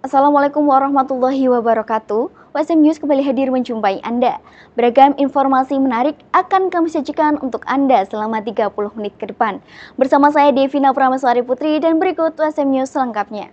Assalamualaikum warahmatullahi wabarakatuh. WSM News kembali hadir menjumpai Anda. Beragam informasi menarik akan kami sajikan untuk Anda selama 30 menit ke depan. Bersama saya Devina Prameswari Putri dan berikut WSM News selengkapnya.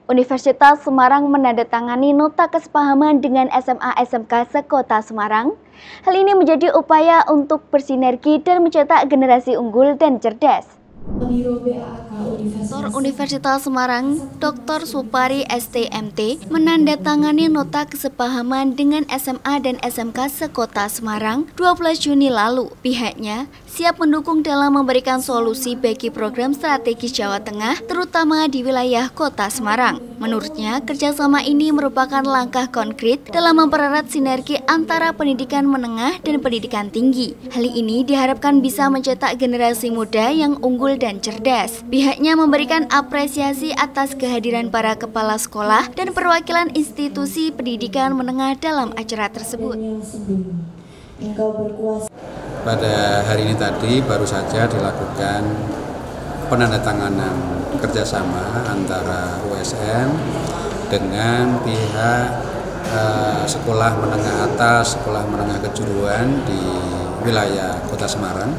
Universitas Semarang menandatangani nota kesepahaman dengan SMA-SMK sekota Semarang. Hal ini menjadi upaya untuk bersinergi dan mencetak generasi unggul dan cerdas. Rektor Universitas Semarang, Dr. Supari STMT, menandatangani nota kesepahaman dengan SMA dan SMK sekota Semarang 12 Juni lalu. Pihaknya siap mendukung dalam memberikan solusi bagi program strategis Jawa Tengah, terutama di wilayah kota Semarang. Menurutnya, kerjasama ini merupakan langkah konkret dalam mempererat sinergi antara pendidikan menengah dan pendidikan tinggi. Hal ini diharapkan bisa mencetak generasi muda yang unggul dan cerdas. Pihaknya memberikan apresiasi atas kehadiran para kepala sekolah dan perwakilan institusi pendidikan menengah dalam acara tersebut. Pada hari ini tadi baru saja dilakukan penandatanganan kerjasama antara USM dengan pihak sekolah menengah atas, sekolah menengah kejuruan di wilayah Kota Semarang.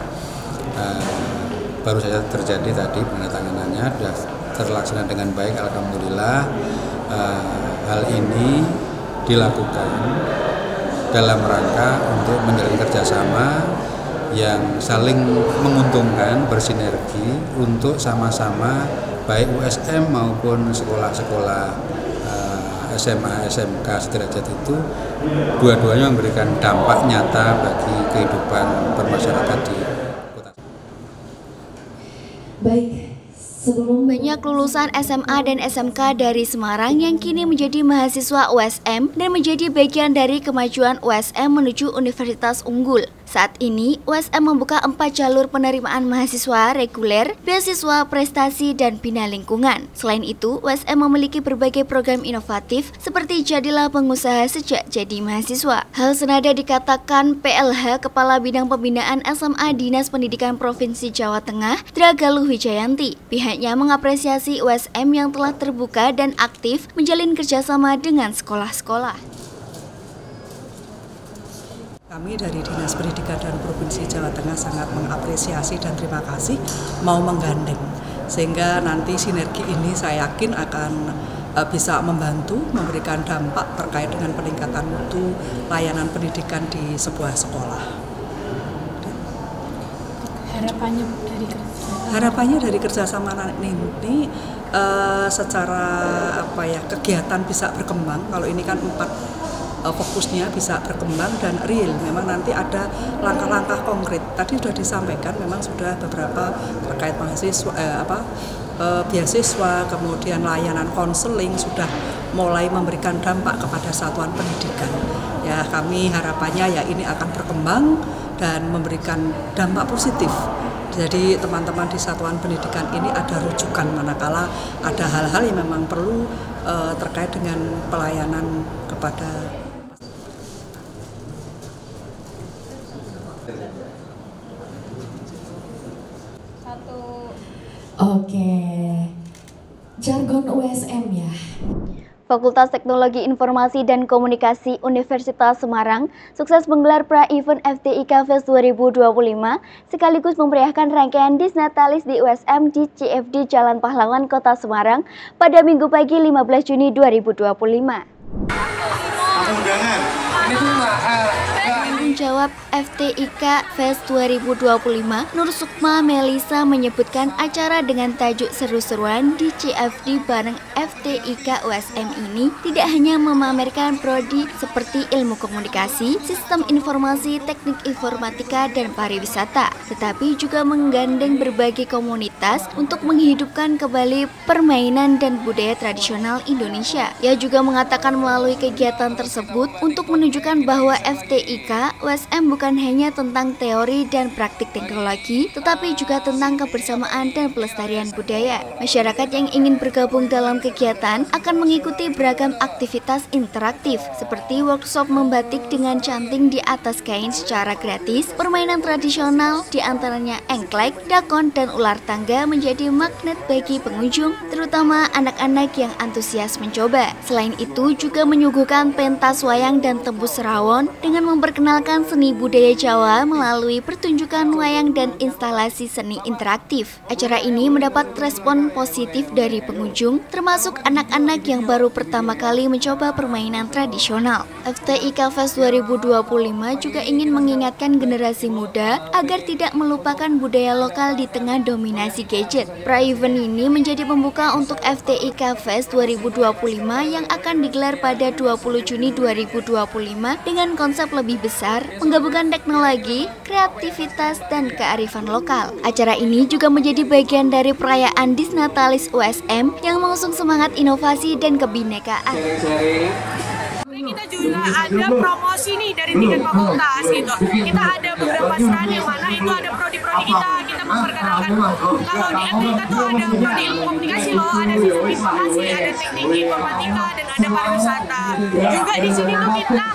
Baru saja terjadi tadi penandatanganannya, sudah terlaksana dengan baik, alhamdulillah. Hal ini dilakukan dalam rangka untuk menjalin kerjasama yang saling menguntungkan, bersinergi untuk sama-sama baik USM maupun sekolah-sekolah SMA, SMK sederajat itu dua-duanya memberikan dampak nyata bagi kehidupan bermasyarakat di kota. Banyak lulusan SMA dan SMK dari Semarang yang kini menjadi mahasiswa USM dan menjadi bagian dari kemajuan USM menuju universitas unggul. Saat ini, USM membuka 4 jalur penerimaan mahasiswa reguler, beasiswa prestasi, dan bina lingkungan. Selain itu, USM memiliki berbagai program inovatif seperti Jadilah Pengusaha sejak jadi mahasiswa. Hal senada dikatakan PLH Kepala Bidang Pembinaan SMA Dinas Pendidikan Provinsi Jawa Tengah, Dragaluh Wijayanti. Pihaknya mengapresiasi USM yang telah terbuka dan aktif menjalin kerjasama dengan sekolah-sekolah. Kami dari Dinas Pendidikan dan Provinsi Jawa Tengah sangat mengapresiasi dan terima kasih mau menggandeng. Sehingga nanti sinergi ini saya yakin akan bisa membantu memberikan dampak terkait dengan peningkatan mutu layanan pendidikan di sebuah sekolah. Harapannya dari kerjasama ini secara kegiatan bisa berkembang. Kalau ini kan 4 fokusnya bisa berkembang dan real. Memang nanti ada langkah-langkah konkret. Tadi sudah disampaikan, memang sudah beberapa terkait mahasiswa, beasiswa, kemudian layanan konseling sudah mulai memberikan dampak kepada satuan pendidikan. Ya, kami harapannya ya ini akan berkembang dan memberikan dampak positif. Jadi teman-teman di satuan pendidikan ini ada rujukan manakala ada hal-hal yang memang perlu terkait dengan pelayanan kepada jargon USM ya. Fakultas Teknologi Informasi dan Komunikasi Universitas Semarang sukses menggelar pra-event FTIK Fest 2025 sekaligus memeriahkan rangkaian Disnatalis di USM di CFD Jalan Pahlawan Kota Semarang pada Minggu pagi 15 Juni 2025. Menjawab FTIK Fest 2025, Nur Sukma Melisa menyebutkan acara dengan tajuk seru-seruan di CFD bareng FTIK USM ini tidak hanya memamerkan prodi seperti ilmu komunikasi, sistem informasi, teknik informatika, dan pariwisata, tetapi juga menggandeng berbagai komunitas untuk menghidupkan kembali permainan dan budaya tradisional Indonesia. Ia juga mengatakan melalui kegiatan tersebut untuk menunjukkan bahwa FTIK USM bukan hanya tentang teori dan praktik teknologi, tetapi juga tentang kebersamaan dan pelestarian budaya. Masyarakat yang ingin bergabung dalam kegiatan akan mengikuti beragam aktivitas interaktif, seperti workshop membatik dengan canting di atas kain secara gratis, permainan tradisional, diantaranya engklek, dakon, dan ular tangga menjadi magnet bagi pengunjung, terutama anak-anak yang antusias mencoba. Selain itu, juga menyuguhkan pentas wayang dan tembus rawon dengan memperkenalkan seni budaya Jawa melalui pertunjukan wayang dan instalasi seni interaktif. Acara ini mendapat respon positif dari pengunjung, termasuk anak-anak yang baru pertama kali mencoba permainan tradisional. FTIK Fest 2025 juga ingin mengingatkan generasi muda agar tidak melupakan budaya lokal di tengah dominasi gadget. Pra-event ini menjadi pembuka untuk FTIK Fest 2025 yang akan digelar pada 20 Juni 2025 dengan konsep lebih besar, menggabungkan teknologi, kreativitas, dan kearifan lokal. Acara ini juga menjadi bagian dari perayaan Disnatalis USM yang mengusung semangat inovasi dan kebinekaan. Kita juga ada promosi nih dari tingkat fakultas gitu. Kita ada beberapa stand yang mana itu ada prodi-prodi kita memperkenalkan. Kalau di FTIK tuh ada prodi ilmu komunikasi loh, ada sistem informasi, ada teknik informatika, dan ada pariwisata. Juga di sini tuh kita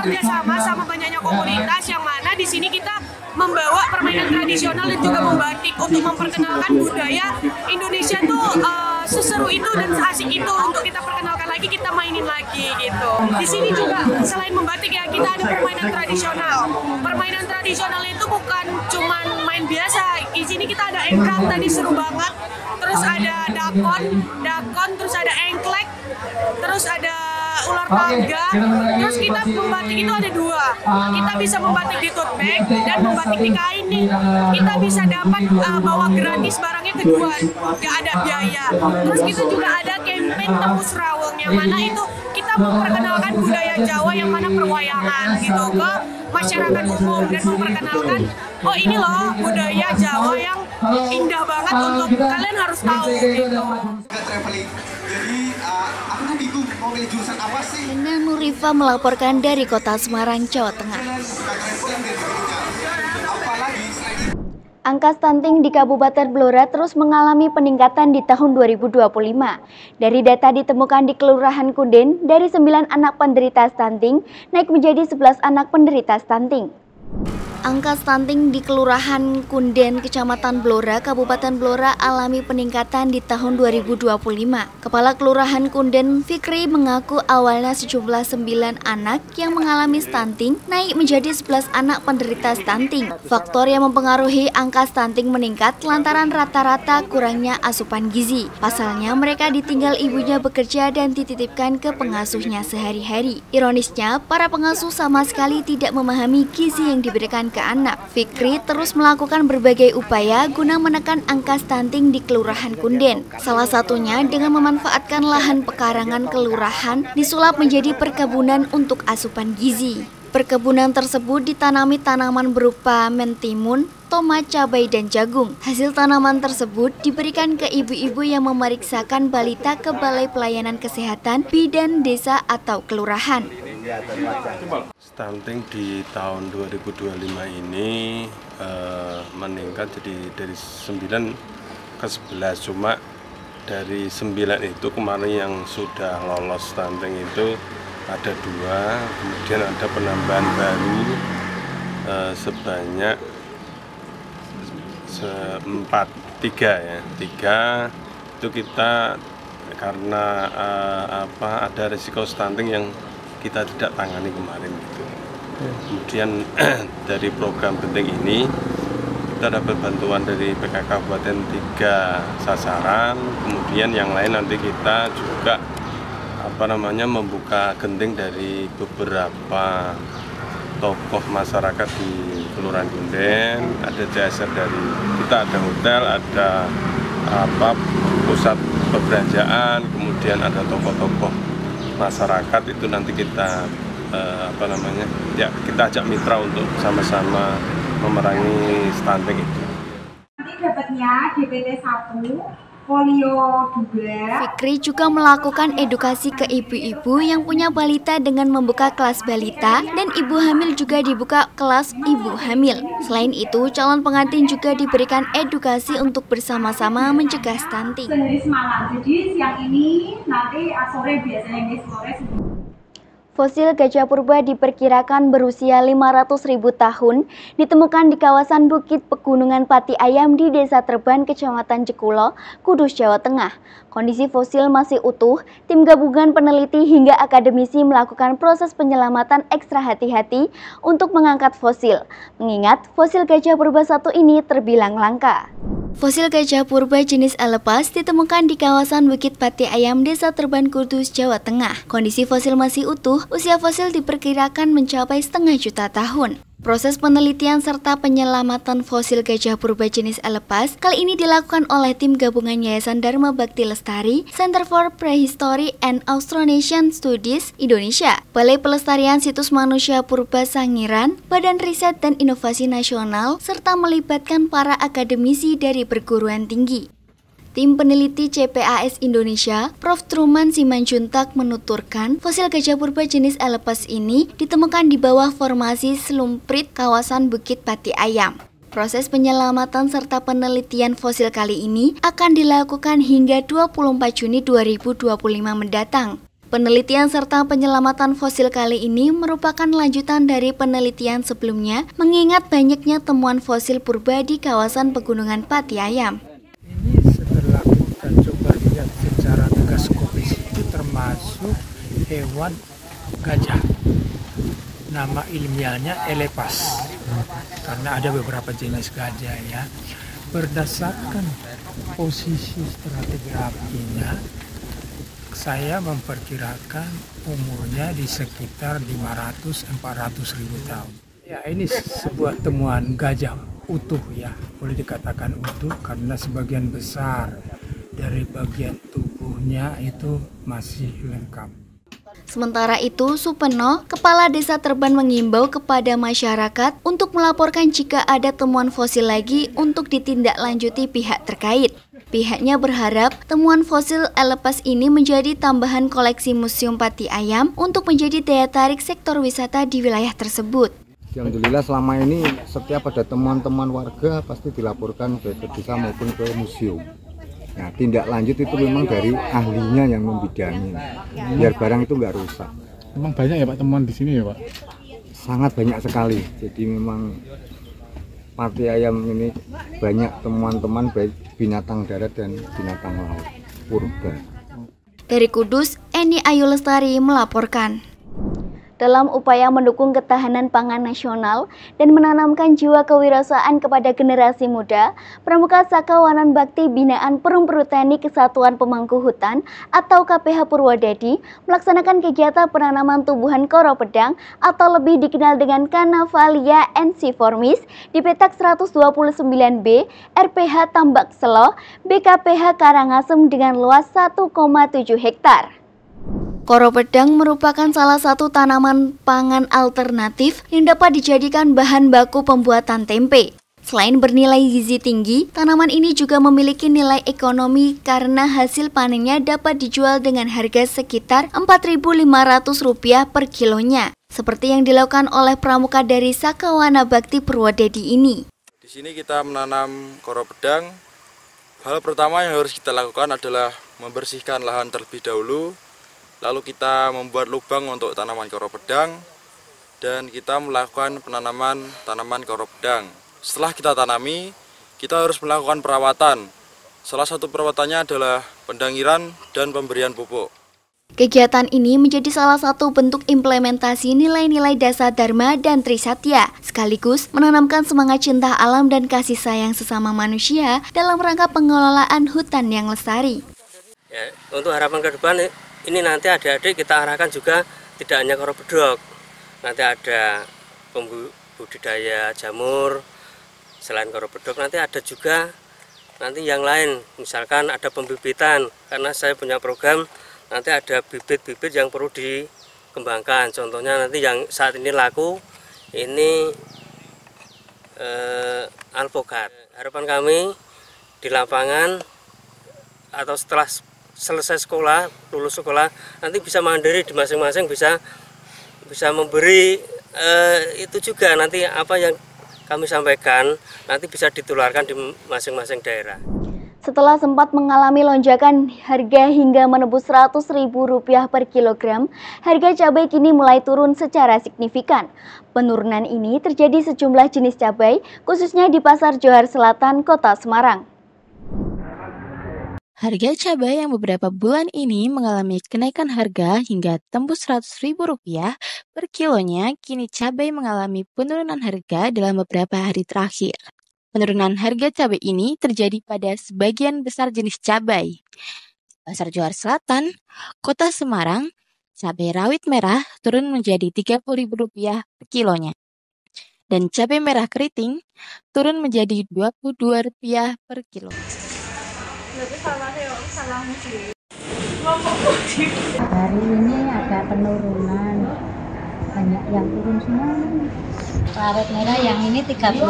kerjasama sama banyaknya komunitas yang mana di sini kita membawa permainan tradisional dan juga membatik untuk memperkenalkan budaya Indonesia tuh seseru itu dan seasik itu untuk kita perkenalkan lagi, kita mainin lagi gitu. Di sini juga selain membatik ya, kita ada permainan tradisional. Permainan tradisional itu bukan cuman main biasa. Di sini kita ada engkang tadi seru banget. Terus ada dakon, terus ada engklek, terus ada ular tangga. Terus kita membatik itu ada dua. Kita bisa membatik di tote bag dan membatik di kain nih. Kita bisa dapat bawa gratis barangnya kedua, nggak ada biaya. Terus kita juga ada campaign tembus rawon yang mana itu kita memperkenalkan budaya Jawa yang mana perwayangan gitu ke masyarakat umum dan memperkenalkan oh ini loh budaya Jawa yang indah banget untuk kalian harus tahu gitu. Jadi aku tuh bingung mau pilih jurusan apa sih? Nina Nurifa melaporkan dari Kota Semarang, Jawa Tengah. Angka stunting di Kabupaten Blora terus mengalami peningkatan di tahun 2025. Dari data ditemukan di Kelurahan Kunden, dari 9 anak penderita stunting naik menjadi 11 anak penderita stunting. Angka stunting di Kelurahan Kunden, Kecamatan Blora, Kabupaten Blora alami peningkatan di tahun 2025. Kepala Kelurahan Kunden, Fikri, mengaku awalnya sejumlah 9 anak yang mengalami stunting naik menjadi 11 anak penderita stunting. Faktor yang mempengaruhi angka stunting meningkat lantaran rata-rata kurangnya asupan gizi. Pasalnya mereka ditinggal ibunya bekerja dan dititipkan ke pengasuhnya sehari-hari. Ironisnya, para pengasuh sama sekali tidak memahami gizi yang diberikan ke anak. Fikri terus melakukan berbagai upaya guna menekan angka stunting di Kelurahan Kunden. Salah satunya dengan memanfaatkan lahan pekarangan kelurahan disulap menjadi perkebunan untuk asupan gizi. Perkebunan tersebut ditanami tanaman berupa mentimun, tomat, cabai, dan jagung. Hasil tanaman tersebut diberikan ke ibu-ibu yang memeriksakan balita ke Balai Pelayanan Kesehatan Bidan Desa atau Kelurahan. Stunting di tahun 2025 ini meningkat jadi dari 9 ke 11, cuma dari 9 itu kemarin yang sudah lolos stunting itu ada 2, kemudian ada penambahan baru sebanyak 3 itu kita karena ada risiko stunting yang kita tidak tangani kemarin gitu. Kemudian dari program penting ini kita dapat bantuan dari PK Kabupaten 3 sasaran, kemudian yang lain nanti kita juga membuka genting dari beberapa tokoh masyarakat di Kelurahan Kunden, ada CSR dari kita, ada hotel, ada pusat perbelanjaan, kemudian ada tokoh-tokoh masyarakat itu nanti kita kita ajak mitra untuk sama-sama memerangi stunting itu. Nanti dapatnya DPT 1 polio juga. Fikri juga melakukan edukasi ke ibu-ibu yang punya balita dengan membuka kelas balita dan ibu hamil juga dibuka kelas ibu hamil. Selain itu, calon pengantin juga diberikan edukasi untuk bersama-sama mencegah stunting. Sehari semalam, jadi siang ini nanti sore biasanya ini sore. Fosil gajah purba diperkirakan berusia 500.000 tahun, ditemukan di kawasan Bukit Pegunungan Pati Ayam di Desa Terban, Kecamatan Jekulo, Kudus, Jawa Tengah. Kondisi fosil masih utuh, tim gabungan peneliti hingga akademisi melakukan proses penyelamatan ekstra hati-hati untuk mengangkat fosil, mengingat fosil gajah purba satu ini terbilang langka. Fosil gajah purba jenis elepas ditemukan di kawasan Bukit Pati Ayam, Desa Terban, Kudus, Jawa Tengah. Kondisi fosil masih utuh, usia fosil diperkirakan mencapai 0,5 juta tahun. Proses penelitian serta penyelamatan fosil gajah purba jenis elepas kali ini dilakukan oleh tim gabungan Yayasan Dharma Bakti Lestari, Center for Prehistory and Austronesian Studies Indonesia, Balai Pelestarian Situs Manusia Purba Sangiran, Badan Riset dan Inovasi Nasional, serta melibatkan para akademisi dari perguruan tinggi. Tim peneliti CPAS Indonesia, Prof. Truman Simanjuntak menuturkan, fosil gajah purba jenis elepas ini ditemukan di bawah formasi Slumprit kawasan Bukit Pati Ayam. Proses penyelamatan serta penelitian fosil kali ini akan dilakukan hingga 24 Juni 2025 mendatang. Penelitian serta penyelamatan fosil kali ini merupakan lanjutan dari penelitian sebelumnya, mengingat banyaknya temuan fosil purba di kawasan Pegunungan Pati Ayam. Coba lihat secara megaskopis itu termasuk hewan gajah. Nama ilmiahnya elepas karena ada beberapa jenis gajah ya. Berdasarkan posisi stratigrafinya, saya memperkirakan umurnya di sekitar 500-400 ribu tahun. Ya, ini sebuah temuan gajah utuh ya, boleh dikatakan utuh karena sebagian besar dari bagian tubuhnya itu masih lengkap. Sementara itu, Supeno, Kepala Desa Terban mengimbau kepada masyarakat untuk melaporkan jika ada temuan fosil lagi untuk ditindaklanjuti pihak terkait. Pihaknya berharap temuan fosil elepas ini menjadi tambahan koleksi Museum Pati Ayam untuk menjadi daya tarik sektor wisata di wilayah tersebut. Alhamdulillah selama ini setiap ada temuan-temuan warga pasti dilaporkan baik ke desa maupun ke museum. Nah, tindak lanjut itu memang dari ahlinya yang membidangi, biar barang itu nggak rusak. Memang banyak ya Pak temuan di sini ya Pak? Sangat banyak sekali, jadi memang Pati Ayam ini banyak temuan-temuan baik binatang darat dan binatang laut, purba. Dari Kudus, Eni Ayu Lestari melaporkan. Dalam upaya mendukung ketahanan pangan nasional dan menanamkan jiwa kewirausahaan kepada generasi muda, Pramuka Sakawanan Bakti Binaan Perum Perhutani Kesatuan Pemangku Hutan atau KPH Purwodadi melaksanakan kegiatan penanaman tumbuhan koro pedang atau lebih dikenal dengan Canavalia ensiformis di petak 129B RPH Tambak Selo BKPH Karangasem dengan luas 1,7 hektar. Koro pedang merupakan salah satu tanaman pangan alternatif yang dapat dijadikan bahan baku pembuatan tempe. Selain bernilai gizi tinggi, tanaman ini juga memiliki nilai ekonomi karena hasil panennya dapat dijual dengan harga sekitar Rp4.500 per kilonya, seperti yang dilakukan oleh pramuka dari Sakawana Bakti Purwodadi ini. Di sini kita menanam koro pedang. Hal pertama yang harus kita lakukan adalah membersihkan lahan terlebih dahulu. Lalu kita membuat lubang untuk tanaman koro pedang dan kita melakukan penanaman tanaman koro pedang. Setelah kita tanami, kita harus melakukan perawatan. Salah satu perawatannya adalah pendangiran dan pemberian pupuk. Kegiatan ini menjadi salah satu bentuk implementasi nilai-nilai dasar Dharma dan Trisatya, sekaligus menanamkan semangat cinta alam dan kasih sayang sesama manusia dalam rangka pengelolaan hutan yang lestari. Ya, untuk harapan ke depan ini nanti adik-adik kita arahkan juga tidak hanya koro bedog, nanti ada budidaya jamur. Selain koro bedog nanti ada juga nanti yang lain, misalkan ada pembibitan, karena saya punya program nanti ada bibit-bibit yang perlu dikembangkan. Contohnya nanti yang saat ini laku ini alpukat. Harapan kami di lapangan atau setelah selesai sekolah, lulus sekolah, nanti bisa mandiri di masing-masing, bisa memberi itu juga nanti apa yang kami sampaikan nanti bisa ditularkan di masing-masing daerah. Setelah sempat mengalami lonjakan harga hingga menembus Rp100.000 per kilogram, harga cabai kini mulai turun secara signifikan. Penurunan ini terjadi sejumlah jenis cabai, khususnya di Pasar Johar Selatan, Kota Semarang. Harga cabai yang beberapa bulan ini mengalami kenaikan harga hingga tembus Rp100.000 per kilonya, kini cabai mengalami penurunan harga dalam beberapa hari terakhir. Penurunan harga cabai ini terjadi pada sebagian besar jenis cabai. Pasar Johar Selatan, Kota Semarang, cabai rawit merah turun menjadi Rp30.000 per kilonya. Dan cabai merah keriting turun menjadi Rp22 per kilo. Hari ini ada penurunan, banyak yang turun semua. Rawit merah yang ini 30.000,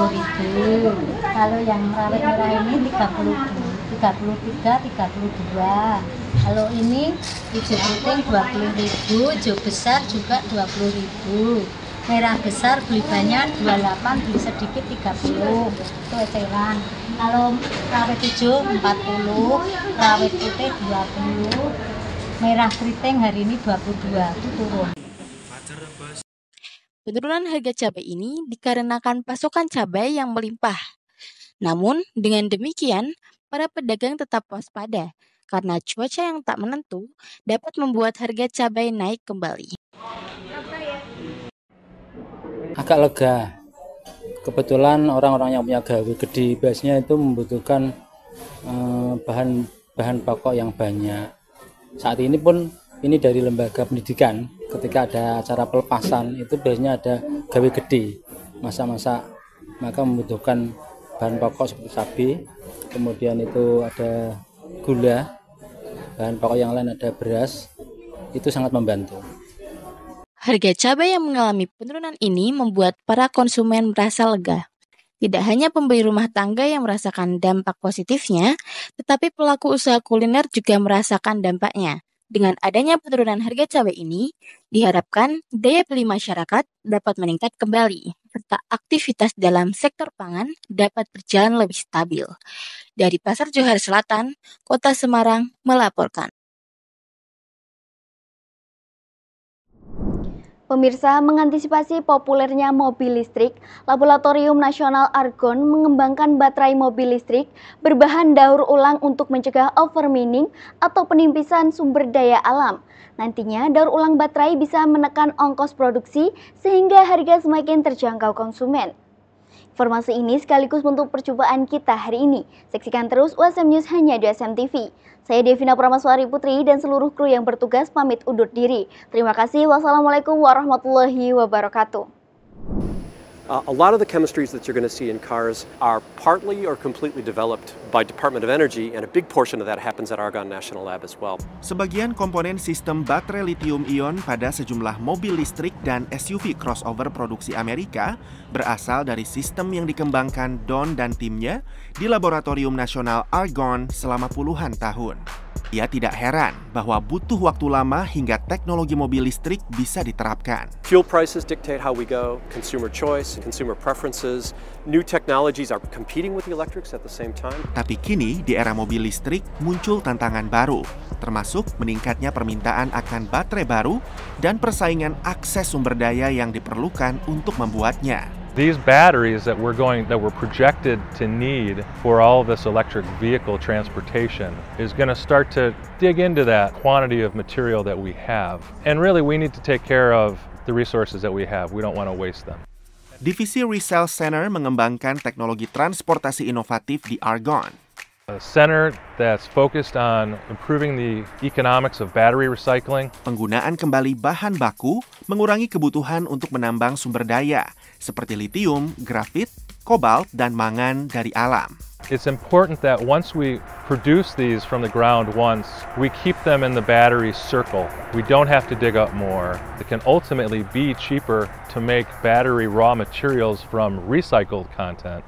kalau yang rawit merah ini 33, 32. Kalau ini hijau putih 20.000, hijau besar juga 20.000. Merah besar beli banyak 28, beli sedikit 30. Itu eceran. Kalau rawit hijau 40, rawit putih 20, merah keriting hari ini 22, itu turun. Penurunan harga cabai ini dikarenakan pasokan cabai yang melimpah. Namun, dengan demikian, para pedagang tetap waspada karena cuaca yang tak menentu dapat membuat harga cabai naik kembali. Agak lega. Kebetulan orang-orang yang punya gawe gede biasanya itu membutuhkan bahan pokok yang banyak. Saat ini pun ini dari lembaga pendidikan, ketika ada acara pelepasan itu biasanya ada gawe gede, masak-masak, maka membutuhkan bahan pokok seperti cabai, kemudian itu ada gula, bahan pokok yang lain ada beras, itu sangat membantu. Harga cabai yang mengalami penurunan ini membuat para konsumen merasa lega. Tidak hanya pembeli rumah tangga yang merasakan dampak positifnya, tetapi pelaku usaha kuliner juga merasakan dampaknya. Dengan adanya penurunan harga cabai ini, diharapkan daya beli masyarakat dapat meningkat kembali, serta aktivitas dalam sektor pangan dapat berjalan lebih stabil. Dari Pasar Johar Selatan, Kota Semarang melaporkan. Pemirsa, mengantisipasi populernya mobil listrik, Laboratorium Nasional Argon mengembangkan baterai mobil listrik berbahan daur ulang untuk mencegah overmining atau penimpisan sumber daya alam. Nantinya, daur ulang baterai bisa menekan ongkos produksi sehingga harga semakin terjangkau konsumen. Informasi ini sekaligus untuk percobaan kita hari ini. Saksikan terus USM News hanya di USM TV. Saya Devina Pramaswari Putri dan seluruh kru yang bertugas pamit undur diri. Terima kasih. Wassalamualaikum warahmatullahi wabarakatuh. A lot of the chemistries that you're going to see in cars are partly or completely developed by Department of Energy, and a big portion of that happens at Argonne National Lab as well. Sebagian komponen sistem baterai lithium-ion pada sejumlah mobil listrik dan SUV crossover produksi Amerika berasal dari sistem yang dikembangkan Don dan timnya di Laboratorium Nasional Argonne selama puluhan tahun. Ia tidak heran bahwa butuh waktu lama hingga teknologi mobil listrik bisa diterapkan. Fuel prices dictate how we go, consumer choice, consumer preferences, new technologies are competing with the electrics at the same time. Tapi kini di era mobil listrik muncul tantangan baru, termasuk meningkatnya permintaan akan baterai baru dan persaingan akses sumber daya yang diperlukan untuk membuatnya. These batteries that we're projected to need for all of this electric vehicle transportation is going to start to dig into that quantity of material that we have. And really we need to take care of the resources that we have. We don't want to waste them. Divisi Resell Center mengembangkan teknologi transportasi inovatif di Argonne. A center that's focused on improving the economics of battery recycling. Penggunaan kembali bahan baku mengurangi kebutuhan untuk menambang sumber daya seperti litium, grafit, kobalt, dan mangan dari alam. It's important that once we produce these from the ground once, we keep them in the battery circle. We don't have to dig up more. It can ultimately be cheaper to make battery raw materials from recycled content.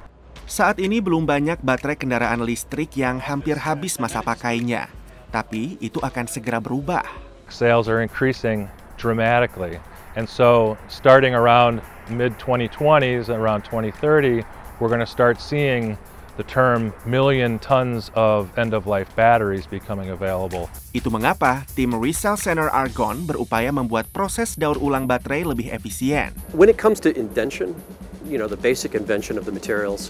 Saat ini belum banyak baterai kendaraan listrik yang hampir habis masa pakainya, tapi itu akan segera berubah. Sales are increasing dramatically, and so starting around mid-2020s, around 2030, we're going to start seeing the term million tons of end-of-life batteries becoming available. Itu mengapa tim Resell Center Argonne berupaya membuat proses daur ulang baterai lebih efisien. When it comes to invention, the basic invention of the materials,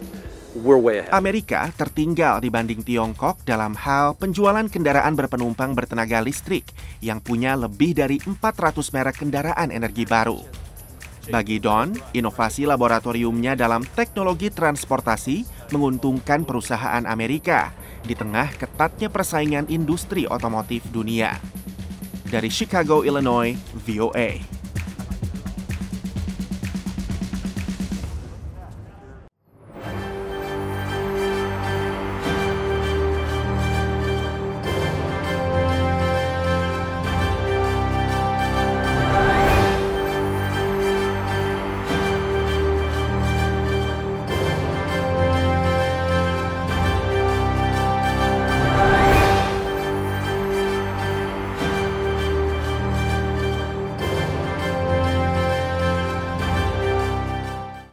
we're way ahead. Amerika tertinggal dibanding Tiongkok dalam hal penjualan kendaraan berpenumpang bertenaga listrik yang punya lebih dari 400 merek kendaraan energi baru. Bagi Don, inovasi laboratoriumnya dalam teknologi transportasi menguntungkan perusahaan Amerika di tengah ketatnya persaingan industri otomotif dunia. Dari Chicago, Illinois, VOA.